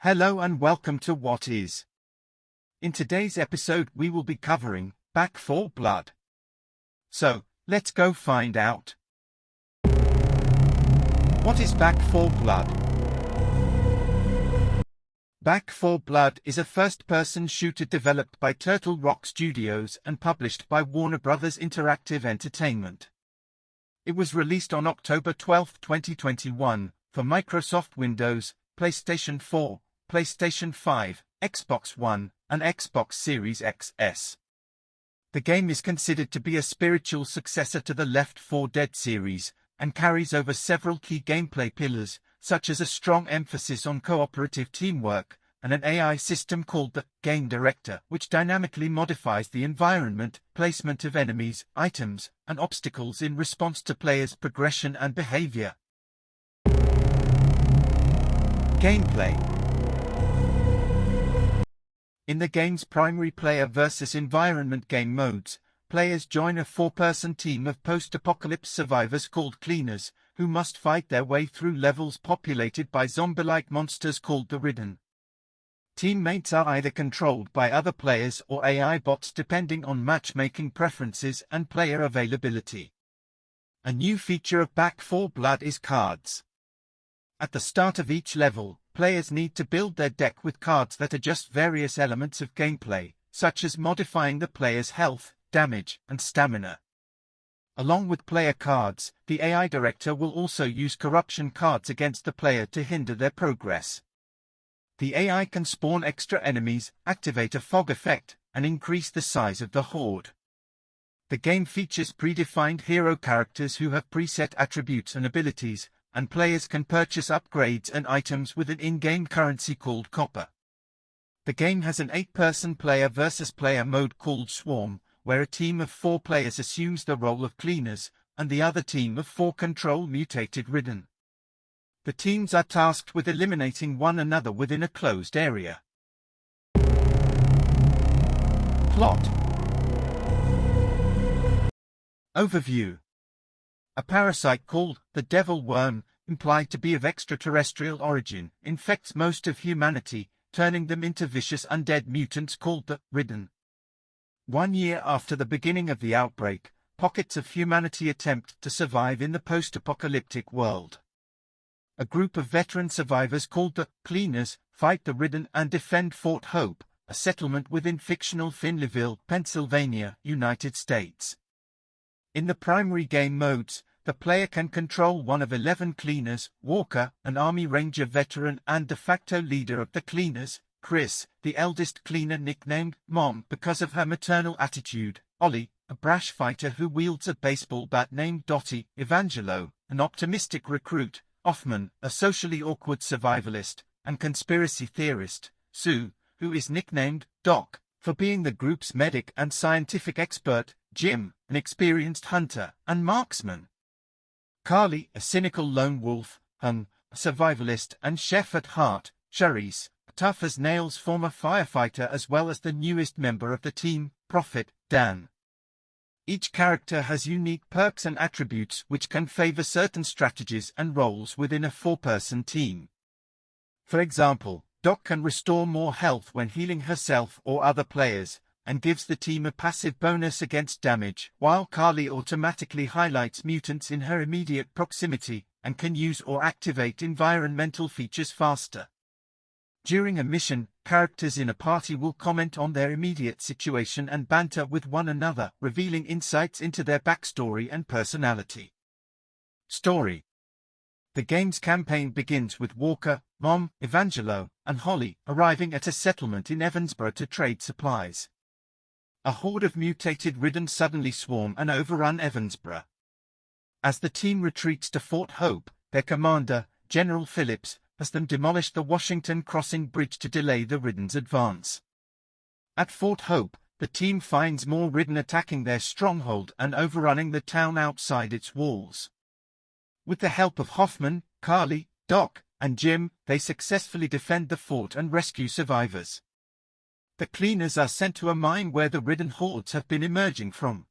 Hello and welcome to What Is. In today's episode we will be covering Back 4 Blood. So, let's go find out. What is Back 4 Blood? Back 4 Blood is a first-person shooter developed by Turtle Rock Studios and published by Warner Bros. Interactive Entertainment. It was released on October 12, 2021, for Microsoft Windows, PlayStation 4, PlayStation 5, Xbox One, and Xbox Series XS. The game is considered to be a spiritual successor to the Left 4 Dead series, and carries over several key gameplay pillars, such as a strong emphasis on cooperative teamwork, and an AI system called the Game Director, which dynamically modifies the environment, placement of enemies, items, and obstacles in response to players' progression and behavior. Gameplay. In the game's primary player versus environment game modes, players join a four-person team of post-apocalypse survivors called Cleaners, who must fight their way through levels populated by zombie-like monsters called the Ridden. Teammates are either controlled by other players or AI bots depending on matchmaking preferences and player availability. A new feature of Back 4 Blood is cards. At the start of each level, players need to build their deck with cards that adjust various elements of gameplay, such as modifying the player's health, damage, and stamina. Along with player cards, the AI director will also use corruption cards against the player to hinder their progress. The AI can spawn extra enemies, activate a fog effect, and increase the size of the horde. The game features predefined hero characters who have preset attributes and abilities, and players can purchase upgrades and items with an in-game currency called copper. The game has an 8-person player versus player mode called Swarm, where a team of 4 players assumes the role of Cleaners, and the other team of 4 control mutated Ridden. The teams are tasked with eliminating one another within a closed area. Plot. Overview. A parasite called the Devil Worm, implied to be of extraterrestrial origin, infects most of humanity, turning them into vicious undead mutants called the Ridden. 1 year after the beginning of the outbreak, pockets of humanity attempt to survive in the post-apocalyptic world. A group of veteran survivors called the Cleaners fight the Ridden and defend Fort Hope, a settlement within fictional Finleyville, Pennsylvania, United States. In the primary game modes, the player can control one of 11 Cleaners, Walker, an Army Ranger veteran and de facto leader of the Cleaners, Chris, the eldest Cleaner nicknamed Mom because of her maternal attitude, Ollie, a brash fighter who wields a baseball bat named Dottie, Evangelo, an optimistic recruit, Hoffman, a socially awkward survivalist, and conspiracy theorist, Sue, who is nicknamed Doc, for being the group's medic and scientific expert, Jim, an experienced hunter and marksman. Carly, a cynical lone wolf, Hun, a survivalist and chef at heart, Charisse, a tough-as-nails former firefighter as well as the newest member of the team, Prophet, Dan. Each character has unique perks and attributes which can favor certain strategies and roles within a 4-person team. For example, Doc can restore more health when healing herself or other players, and gives the team a passive bonus against damage, while Carly automatically highlights mutants in her immediate proximity, and can use or activate environmental features faster. During a mission, characters in a party will comment on their immediate situation and banter with one another, revealing insights into their backstory and personality. Story. The game's campaign begins with Walker, Mom, Evangelo, and Holly arriving at a settlement in Evansboro to trade supplies. A horde of mutated Ridden suddenly swarm and overrun Evansboro. As the team retreats to Fort Hope, their commander, General Phillips, has them demolish the Washington Crossing Bridge to delay the Ridden's advance. At Fort Hope, the team finds more Ridden attacking their stronghold and overrunning the town outside its walls. With the help of Hoffman, Carly, Doc, and Jim, they successfully defend the fort and rescue survivors. The Cleaners are sent to a mine where the Ridden hordes have been emerging from.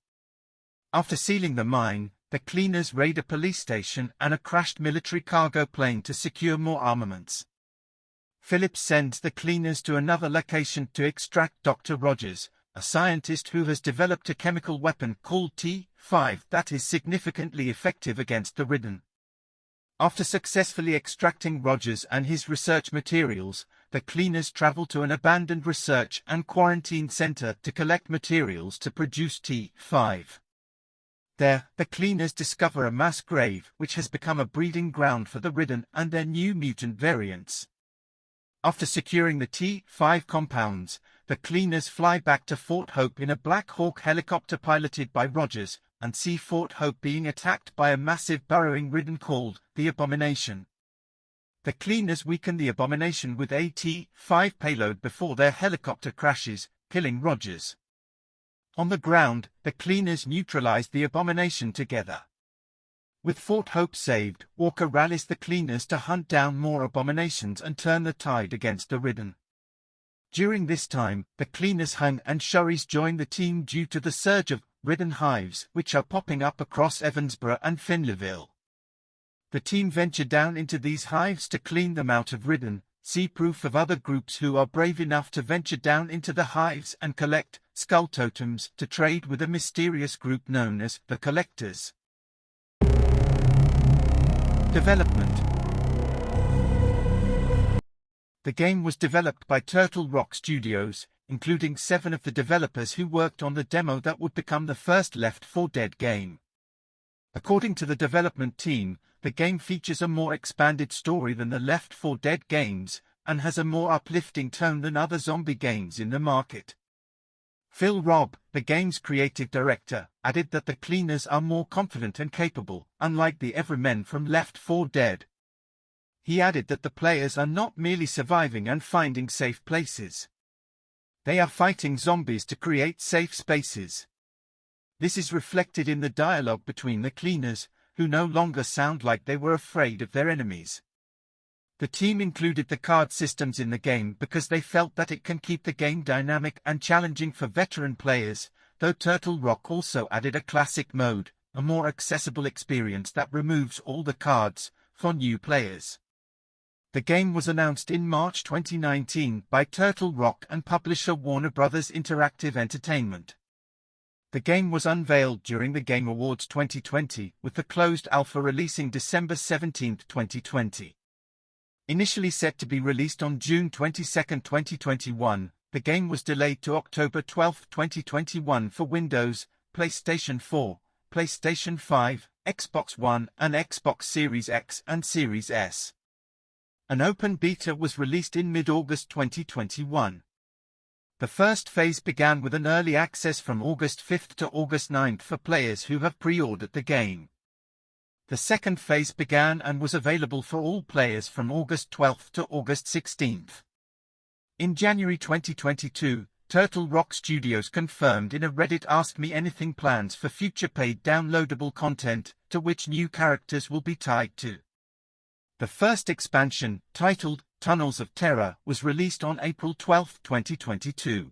After sealing the mine, the Cleaners raid a police station and a crashed military cargo plane to secure more armaments. Phillips sends the cleaners to another location to extract Dr. Rogers, a scientist who has developed a chemical weapon called T5 that is significantly effective against the Ridden. After successfully extracting Rogers and his research materials, the cleaners travel to an abandoned research and quarantine center to collect materials to produce T5. There, the cleaners discover a mass grave which has become a breeding ground for the Ridden and their new mutant variants. After securing the T5 compounds, the cleaners fly back to Fort Hope in a Black Hawk helicopter piloted by Rogers, and see Fort Hope being attacked by a massive burrowing Ridden called the Abomination. The cleaners weaken the Abomination with a T5 payload before their helicopter crashes, killing Rogers. On the ground, the cleaners neutralize the Abomination together. With Fort Hope saved, Walker rallies the cleaners to hunt down more abominations and turn the tide against the Ridden. During this time, the cleaners Hung and Shurries join the team due to the surge of Ridden hives which are popping up across Evansboro and Finleyville. The team venture down into these hives to clean them out of Ridden, see proof of other groups who are brave enough to venture down into the hives and collect skull totems to trade with a mysterious group known as the Collectors. Development. The game was developed by Turtle Rock Studios, including 7 of the developers who worked on the demo that would become the first Left 4 Dead game. According to the development team, the game features a more expanded story than the Left 4 Dead games, and has a more uplifting tone than other zombie games in the market. Phil Robb, the game's creative director, added that the cleaners are more confident and capable, unlike the everymen from Left 4 Dead. He added that the players are not merely surviving and finding safe places. They are fighting zombies to create safe spaces. This is reflected in the dialogue between the cleaners, who no longer sound like they were afraid of their enemies. The team included the card systems in the game because they felt that it can keep the game dynamic and challenging for veteran players, though Turtle Rock also added a classic mode, a more accessible experience that removes all the cards, for new players. The game was announced in March 2019 by Turtle Rock and publisher Warner Bros. Interactive Entertainment. The game was unveiled during the Game Awards 2020, with the closed alpha releasing December 17, 2020. Initially set to be released on June 22, 2021, the game was delayed to October 12, 2021 for Windows, PlayStation 4, PlayStation 5, Xbox One and Xbox Series X and Series S. An open beta was released in mid-August 2021. The first phase began with an early access from August 5 to August 9 for players who have pre-ordered the game. The second phase began and was available for all players from August 12 to August 16. In January 2022, Turtle Rock Studios confirmed in a Reddit Ask Me Anything plans for future paid downloadable content, to which new characters will be tied to. The first expansion, titled Tunnels of Terror, was released on April 12, 2022.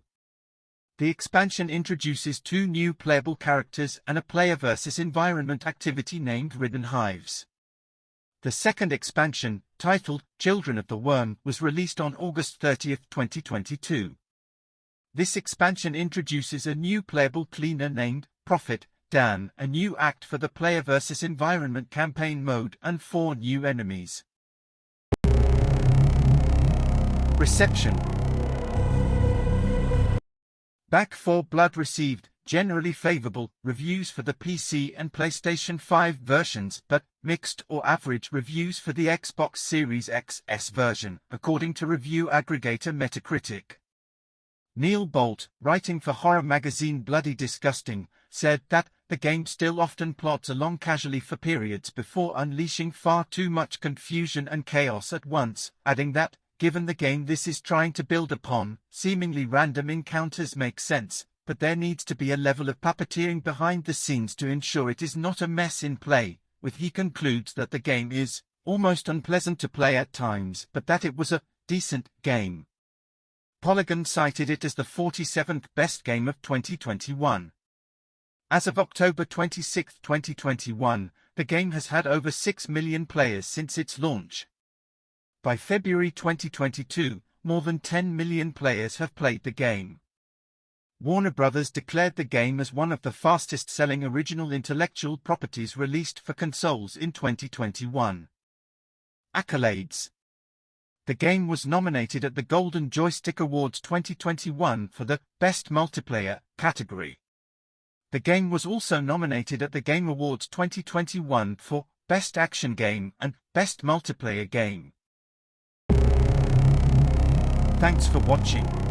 The expansion introduces 2 new playable characters and a player versus environment activity named Ridden Hives. The second expansion, titled Children of the Worm, was released on August 30, 2022. This expansion introduces a new playable cleaner named Prophet Dan, a new act for the player versus environment campaign mode, and 4 new enemies. Reception. Back 4 Blood received generally favorable reviews for the PC and PlayStation 5 versions, but mixed or average reviews for the Xbox Series XS version, according to review aggregator Metacritic. Neil Bolt, writing for horror magazine Bloody Disgusting, said that the game still often plods along casually for periods before unleashing far too much confusion and chaos at once, adding that, given the game this is trying to build upon, seemingly random encounters make sense, but there needs to be a level of puppeteering behind the scenes to ensure it is not a mess in play, with he concludes that the game is almost unpleasant to play at times, but that it was a decent game. Polygon cited it as the 47th best game of 2021. As of October 26, 2021, the game has had over 6 million players since its launch. By February 2022, more than 10 million players have played the game. Warner Bros. Declared the game as one of the fastest-selling original intellectual properties released for consoles in 2021. Accolades. The game was nominated at the Golden Joystick Awards 2021 for the Best Multiplayer category. The game was also nominated at the Game Awards 2021 for Best Action Game and Best Multiplayer Game. Thanks for watching.